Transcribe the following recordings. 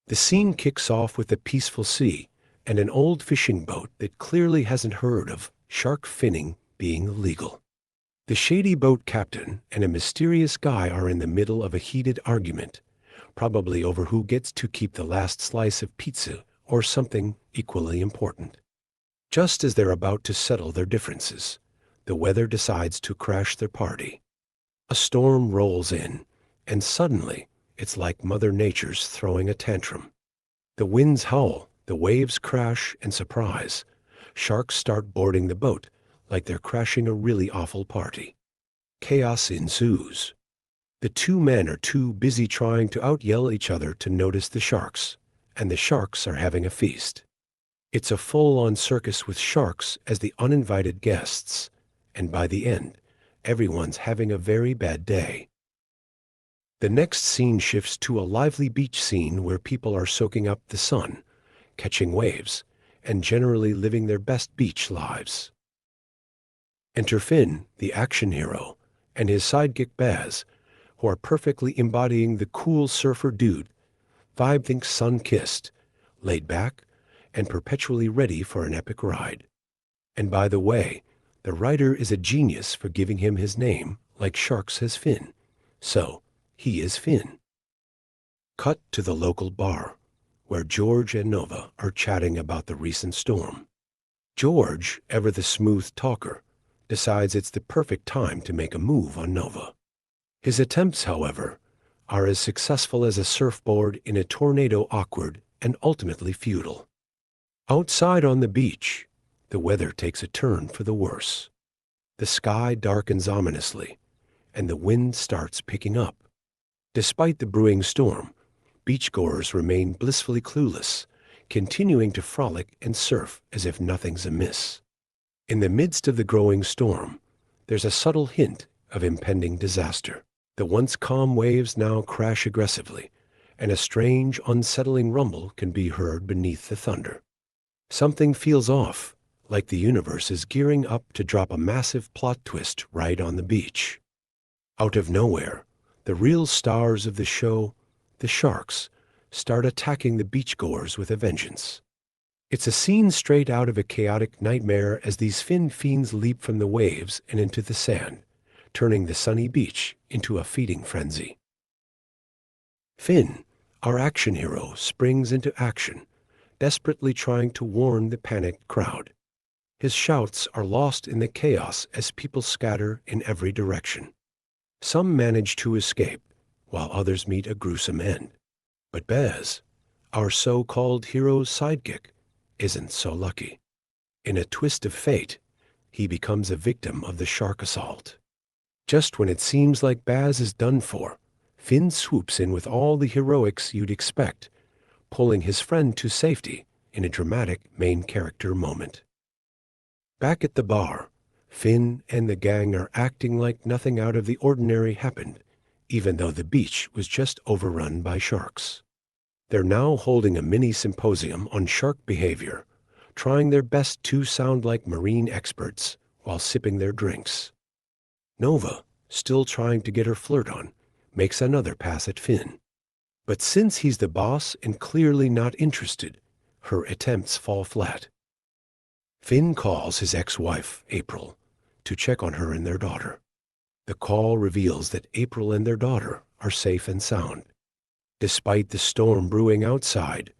The scene kicks off with a peaceful sea and an old fishing boat that clearly hasn't heard of shark finning being illegal. The shady boat captain and a mysterious guy are in the middle of a heated argument, probably over who gets to keep the last slice of pizza or something equally important. Just as they're about to settle their differences, the weather decides to crash their party. A storm rolls in, and suddenly it's like Mother Nature's throwing a tantrum. The winds howl, the waves crash, and surprise, sharks start boarding the boat like they're crashing a really awful party. Chaos ensues. The two men are too busy trying to out-yell each other to notice the sharks, and the sharks are having a feast. It's a full-on circus with sharks as the uninvited guests, and by the end, everyone's having a very bad day. The next scene shifts to a lively beach scene where people are soaking up the sun, catching waves, and generally living their best beach lives. Enter Finn, the action hero, and his sidekick Baz, who are perfectly embodying the cool surfer dude vibe. Think sun-kissed, laid back, and perpetually ready for an epic ride. And by the way, the writer is a genius for giving him his name like Sharks has Finn. So, he is Finn. Cut to the local bar, where George and Nova are chatting about the recent storm. George, ever the smooth talker, decides it's the perfect time to make a move on Nova. His attempts, however, are as successful as a surfboard in a tornado, awkward and ultimately futile. Outside on the beach, the weather takes a turn for the worse. The sky darkens ominously, and the wind starts picking up. Despite the brewing storm, beachgoers remain blissfully clueless, continuing to frolic and surf as if nothing's amiss. In the midst of the growing storm, there's a subtle hint of impending disaster. The once calm waves now crash aggressively, and a strange, unsettling rumble can be heard beneath the thunder. Something feels off, like the universe is gearing up to drop a massive plot twist right on the beach. Out of nowhere, the real stars of the show, the sharks, start attacking the beachgoers with a vengeance. It's a scene straight out of a chaotic nightmare as these fin fiends leap from the waves and into the sand, turning the sunny beach into a feeding frenzy. Finn, our action hero, springs into action, desperately trying to warn the panicked crowd. His shouts are lost in the chaos as people scatter in every direction. Some manage to escape, while others meet a gruesome end. But Baz, our so-called hero's sidekick, isn't so lucky. In a twist of fate, he becomes a victim of the shark assault. Just when it seems like Baz is done for, Finn swoops in with all the heroics you'd expect, pulling his friend to safety in a dramatic main character moment. Back at the bar, Finn and the gang are acting like nothing out of the ordinary happened, even though the beach was just overrun by sharks. They're now holding a mini symposium on shark behavior, trying their best to sound like marine experts while sipping their drinks. Nova, still trying to get her flirt on, makes another pass at Finn. But since he's the boss and clearly not interested, her attempts fall flat. Finn calls his ex-wife, April, to check on her and their daughter. The call reveals that April and their daughter are safe and sound. Despite the storm brewing outside,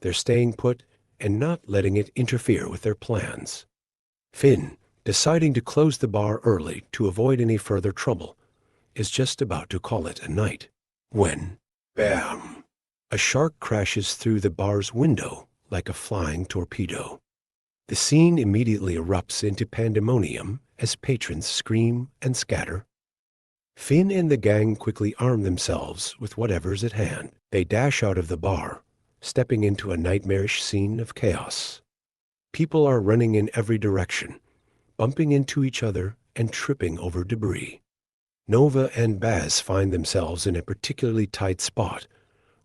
they're staying put and not letting it interfere with their plans. Finn, deciding to close the bar early to avoid any further trouble, is just about to call it a night when, bam, a shark crashes through the bar's window like a flying torpedo. The scene immediately erupts into pandemonium as patrons scream and scatter. Finn and the gang quickly arm themselves with whatever's at hand. They dash out of the bar, stepping into a nightmarish scene of chaos. People are running in every direction, bumping into each other and tripping over debris. Nova and Baz find themselves in a particularly tight spot,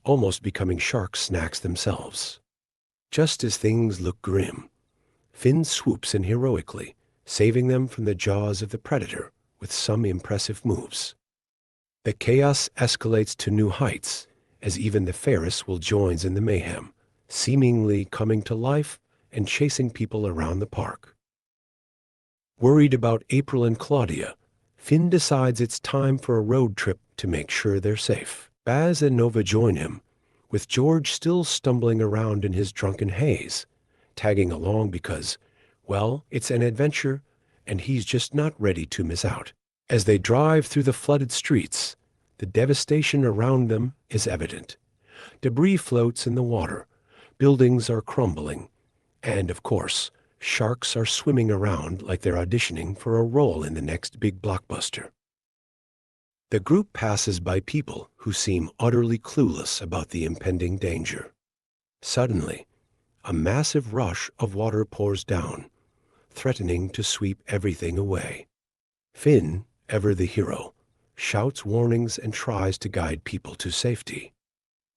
almost becoming shark snacks themselves. Just as things look grim, Finn swoops in heroically, saving them from the jaws of the predator with some impressive moves. The chaos escalates to new heights as even the Ferris wheel joins in the mayhem, seemingly coming to life and chasing people around the park. Worried about April and Claudia, Finn decides it's time for a road trip to make sure they're safe. Baz and Nova join him, with George still stumbling around in his drunken haze, tagging along because, well, it's an adventure and he's just not ready to miss out. As they drive through the flooded streets, the devastation around them is evident. Debris floats in the water, buildings are crumbling, and of course, sharks are swimming around like they're auditioning for a role in the next big blockbuster. The group passes by people who seem utterly clueless about the impending danger. Suddenly, a massive rush of water pours down, threatening to sweep everything away. Finn, ever the hero, shouts warnings and tries to guide people to safety.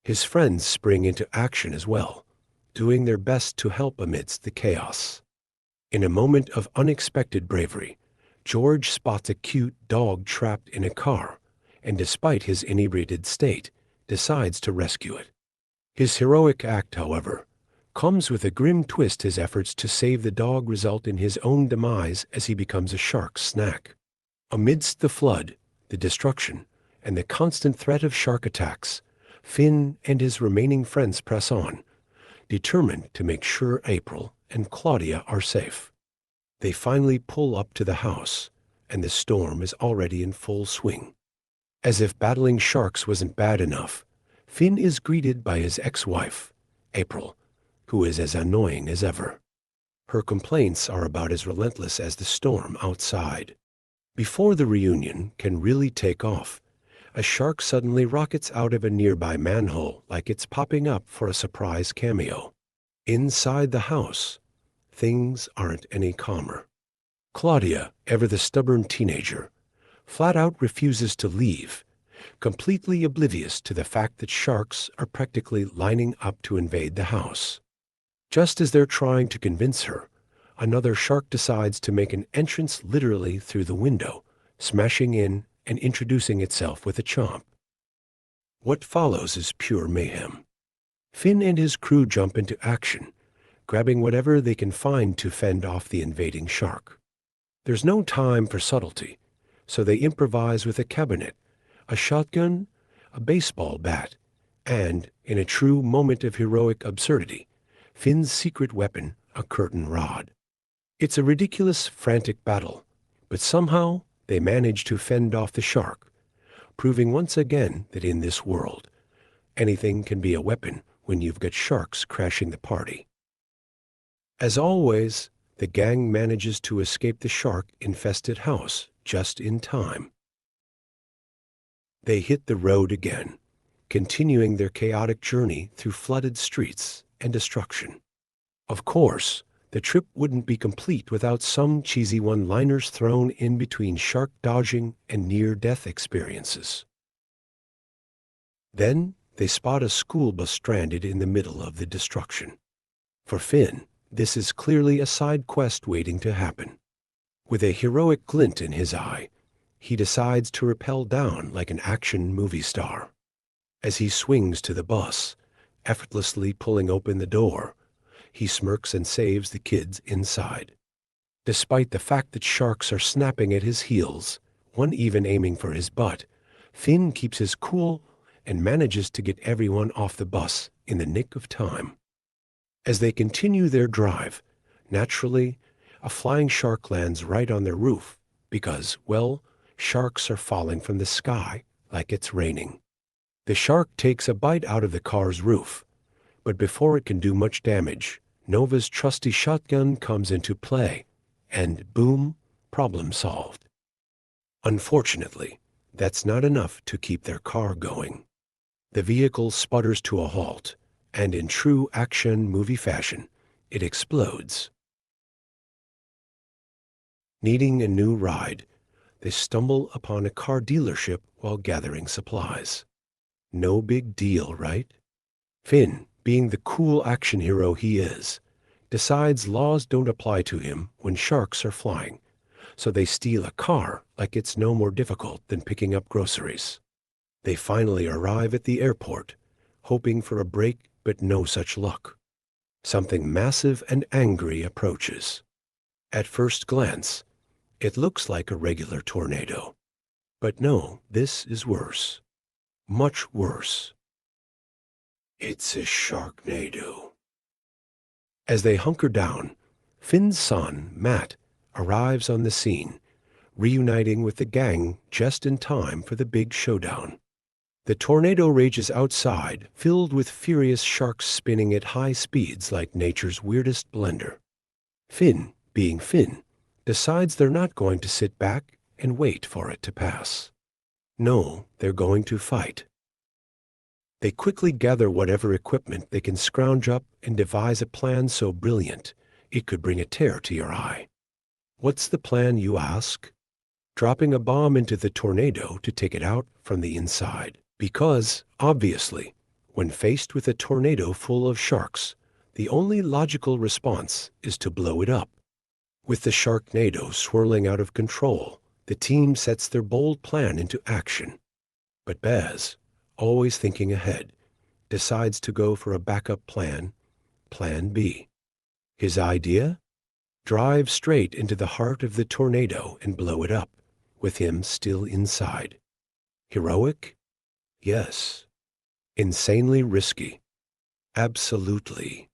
His friends spring into action as well, doing their best to help amidst the chaos. In a moment of unexpected bravery, George spots a cute dog trapped in a car, and despite his inebriated state, decides to rescue it. His heroic act, however, comes with a grim twist. His efforts to save the dog result in his own demise as he becomes a shark's snack. Amidst the flood, the destruction, and the constant threat of shark attacks, Finn and his remaining friends press on, determined to make sure April and Claudia are safe. They finally pull up to the house, and the storm is already in full swing. As if battling sharks wasn't bad enough, Finn is greeted by his ex-wife, April, who is as annoying as ever. Her complaints are about as relentless as the storm outside. Before the reunion can really take off, a shark suddenly rockets out of a nearby manhole like it's popping up for a surprise cameo. Inside the house, things aren't any calmer. Claudia, ever the stubborn teenager, flat out refuses to leave, completely oblivious to the fact that sharks are practically lining up to invade the house. Just as they're trying to convince her, another shark decides to make an entrance literally through the window, smashing in and introducing itself with a chomp. What follows is pure mayhem. Finn and his crew jump into action, grabbing whatever they can find to fend off the invading shark. There's no time for subtlety, so they improvise with a cabinet, a shotgun, a baseball bat, and, in a true moment of heroic absurdity, Finn's secret weapon, a curtain rod. It's a ridiculous, frantic battle, but somehow they manage to fend off the shark, proving once again that in this world, anything can be a weapon when you've got sharks crashing the party. As always, the gang manages to escape the shark-infested house just in time. They hit the road again, continuing their chaotic journey through flooded streets and destruction. Of course, the trip wouldn't be complete without some cheesy one-liners thrown in between shark dodging and near-death experiences. Then they spot a school bus stranded in the middle of the destruction. For Finn, this is clearly a side quest waiting to happen. With a heroic glint in his eye, he decides to rappel down like an action movie star. As he swings to the bus, effortlessly pulling open the door, he smirks and saves the kids inside. Despite the fact that sharks are snapping at his heels, one even aiming for his butt, Finn keeps his cool and manages to get everyone off the bus in the nick of time. As they continue their drive, naturally, a flying shark lands right on their roof because, well, sharks are falling from the sky like it's raining. The shark takes a bite out of the car's roof, but before it can do much damage, Nova's trusty shotgun comes into play, and boom, problem solved. Unfortunately, that's not enough to keep their car going. The vehicle sputters to a halt, and in true action movie fashion, it explodes. Needing a new ride, they stumble upon a car dealership while gathering supplies. No big deal, right? Finn, being the cool action hero he is, decides laws don't apply to him when sharks are flying, so they steal a car like it's no more difficult than picking up groceries. They finally arrive at the airport, hoping for a break, but no such luck. Something massive and angry approaches. At first glance, it looks like a regular tornado. But no, this is worse. Much worse. It's a sharknado. As they hunker down, Finn's son, Matt, arrives on the scene, reuniting with the gang just in time for the big showdown. The tornado rages outside, filled with furious sharks spinning at high speeds like nature's weirdest blender. Finn, being Finn, decides they're not going to sit back and wait for it to pass. No, they're going to fight. They quickly gather whatever equipment they can scrounge up and devise a plan so brilliant it could bring a tear to your eye. What's the plan, you ask? Dropping a bomb into the tornado to take it out from the inside. Because, obviously, when faced with a tornado full of sharks, the only logical response is to blow it up. With the sharknado swirling out of control, the team sets their bold plan into action. But Baz, always thinking ahead, decides to go for a backup plan, Plan B. His idea? Drive straight into the heart of the tornado and blow it up, with him still inside. Heroic? Yes. Insanely risky. Absolutely.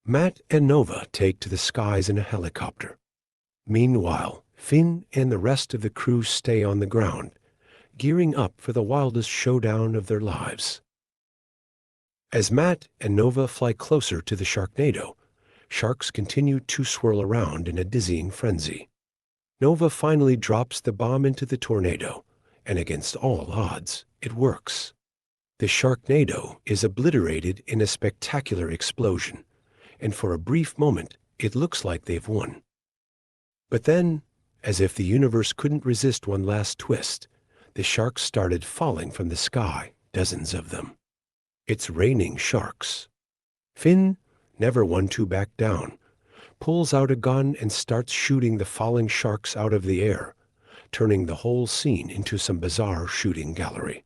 Matt and Nova take to the skies in a helicopter. Meanwhile, Finn and the rest of the crew stay on the ground, gearing up for the wildest showdown of their lives. As Matt and Nova fly closer to the sharknado, sharks continue to swirl around in a dizzying frenzy. Nova finally drops the bomb into the tornado, and against all odds, it works. The sharknado is obliterated in a spectacular explosion, and for a brief moment, it looks like they've won. But then, as if the universe couldn't resist one last twist, the sharks started falling from the sky, dozens of them. It's raining sharks. Finn, never one to back down, pulls out a gun and starts shooting the falling sharks out of the air, turning the whole scene into some bizarre shooting gallery.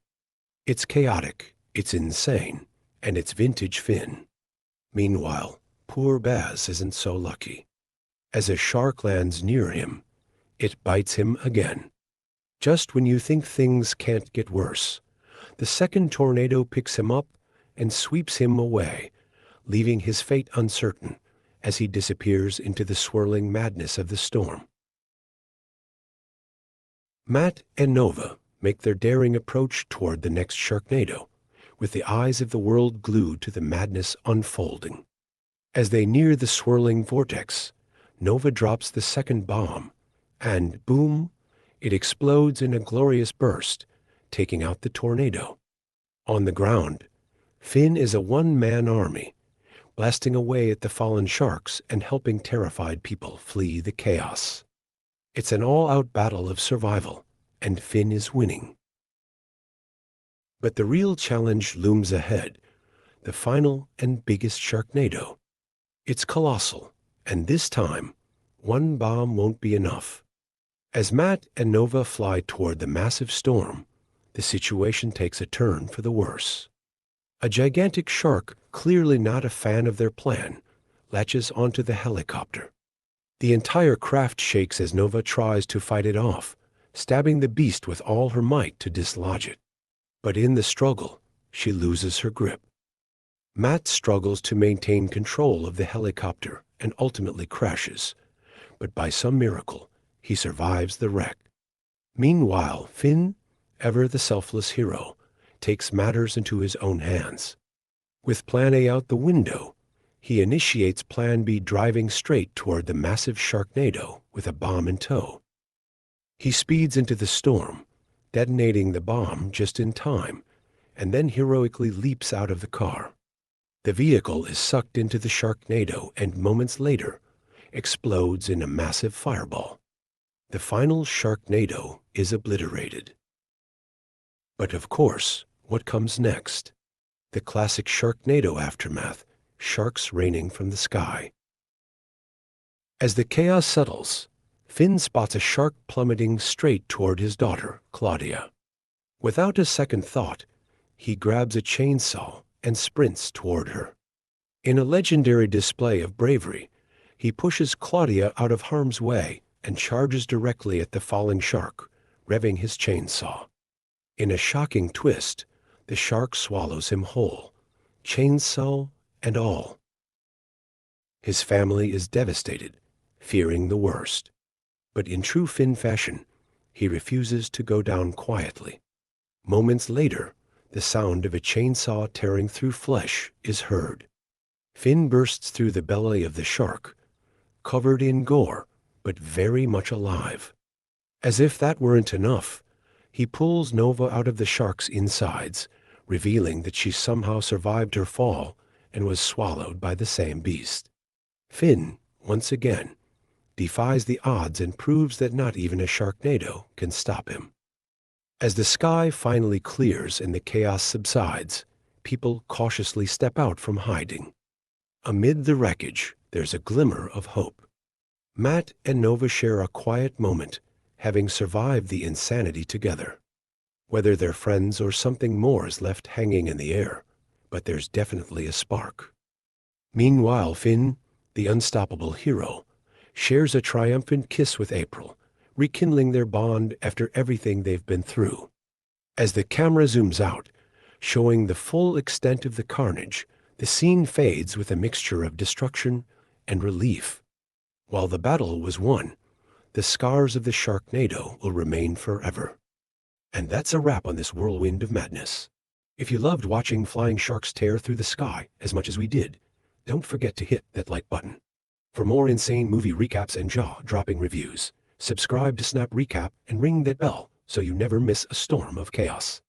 It's chaotic, it's insane, and it's vintage Finn. Meanwhile, poor Baz isn't so lucky. As a shark lands near him, it bites him again. Just when you think things can't get worse, the second tornado picks him up and sweeps him away, leaving his fate uncertain as he disappears into the swirling madness of the storm. Matt and Nova make their daring approach toward the next sharknado, with the eyes of the world glued to the madness unfolding. As they near the swirling vortex, Nova drops the second bomb, and boom, it explodes in a glorious burst, taking out the tornado. On the ground, Finn is a one-man army, blasting away at the fallen sharks and helping terrified people flee the chaos. It's an all-out battle of survival, and Finn is winning. But the real challenge looms ahead, the final and biggest sharknado. It's colossal, and this time, one bomb won't be enough. As Matt and Nova fly toward the massive storm, the situation takes a turn for the worse. A gigantic shark, clearly not a fan of their plan, latches onto the helicopter. The entire craft shakes as Nova tries to fight it off, stabbing the beast with all her might to dislodge it. But in the struggle, she loses her grip. Matt struggles to maintain control of the helicopter and ultimately crashes, but by some miracle, he survives the wreck. Meanwhile, Finn, ever the selfless hero, takes matters into his own hands. With Plan A out the window, he initiates Plan B, driving straight toward the massive sharknado with a bomb in tow. He speeds into the storm, detonating the bomb just in time, and then heroically leaps out of the car. The vehicle is sucked into the sharknado and moments later explodes in a massive fireball. The final sharknado is obliterated. But of course, what comes next? The classic sharknado aftermath, sharks raining from the sky. As the chaos settles, Finn spots a shark plummeting straight toward his daughter, Claudia. Without a second thought, he grabs a chainsaw and sprints toward her. In a legendary display of bravery, he pushes Claudia out of harm's way and charges directly at the falling shark, revving his chainsaw. In a shocking twist, the shark swallows him whole, chainsaw and all. His family is devastated, fearing the worst. But in true Finn fashion, he refuses to go down quietly. Moments later, the sound of a chainsaw tearing through flesh is heard. Finn bursts through the belly of the shark, covered in gore, but very much alive. As if that weren't enough, he pulls Nova out of the shark's insides, revealing that she somehow survived her fall and was swallowed by the same beast. Finn, once again, defies the odds and proves that not even a Sharknado can stop him. As the sky finally clears and the chaos subsides, people cautiously step out from hiding. Amid the wreckage, there's a glimmer of hope. Matt and Nova share a quiet moment, having survived the insanity together. Whether they're friends or something more is left hanging in the air, but there's definitely a spark. Meanwhile, Finn, the unstoppable hero, shares a triumphant kiss with April, rekindling their bond after everything they've been through. As the camera zooms out, showing the full extent of the carnage, the scene fades with a mixture of destruction and relief. While the battle was won, the scars of the Sharknado will remain forever. And that's a wrap on this whirlwind of madness. If you loved watching flying sharks tear through the sky as much as we did, don't forget to hit that like button. For more insane movie recaps and jaw-dropping reviews, subscribe to Snap Recap and ring that bell so you never miss a storm of chaos.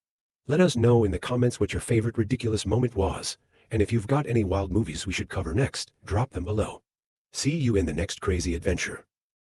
Let us know in the comments what your favorite ridiculous moment was, and if you've got any wild movies we should cover next, drop them below. See you in the next crazy adventure.